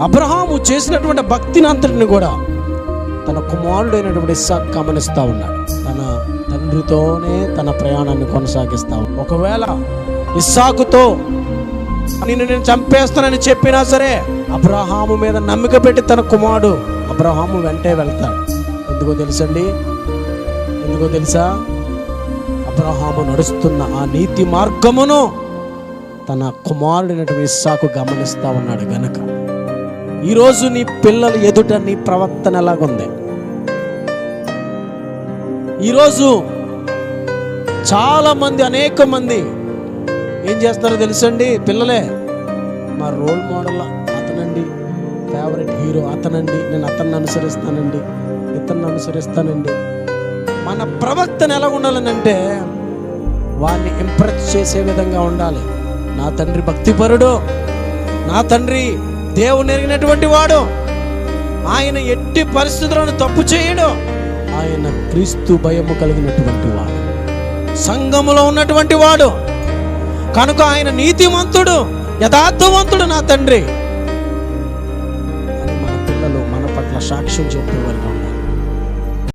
అబ్రహాము చేసినటువంటి భక్తిని అంతటిని కూడా తన కుమారుడైనటువంటి ఇస్సాకు గమనిస్తూ ఉన్నాడు. తన తండ్రితోనే తన ప్రయాణాన్ని కొనసాగిస్తా. ఒకవేళ ఇస్సాకుతో నేను చంపేస్తానని చెప్పినా సరే అబ్రహాము మీద నమ్మిక పెట్టి తన కుమారుడు అబ్రహాము వెంటే వెళ్తాడు. ఎందుకో తెలుసా? అబ్రహాము నడుస్తున్న ఆ నీతి మార్గమును తన కుమారుడైనటువంటి ఇస్సాకు గమనిస్తూ ఉన్నాడు గనక. ఈరోజు నీ పిల్లల ఎదుట నీ ప్రవర్తన ఎలాగుంది? ఈరోజు చాలా మంది, అనేక మంది ఏం చేస్తారో తెలుసండి? పిల్లలే మా రోల్ మోడల్ అతనండి, ఫేవరెట్ హీరో అతనండి, నేను అతన్ని అనుసరిస్తానండి, ఇతన్ని అనుసరిస్తానండి. మన ప్రవర్తన ఎలా ఉండాలనంటే వారిని ఇంప్రెస్ చేసే విధంగా ఉండాలి. నా తండ్రి భక్తిపరుడు, నా తండ్రి దేవుని ఎరిగినటువంటి వాడు, ఆయన ఎట్టి పరిస్థితులను తప్పు చేయడు, ఆయన క్రీస్తు భయము కలిగినటువంటి వాడు, సంఘములో ఉన్నటువంటి వాడు కనుక ఆయన నీతిమంతుడు, యథార్థవంతుడు నా తండ్రి అని మన పిల్లలు మన పట్ల సాక్ష్యం చెప్పేవారుగా ఉన్నారు.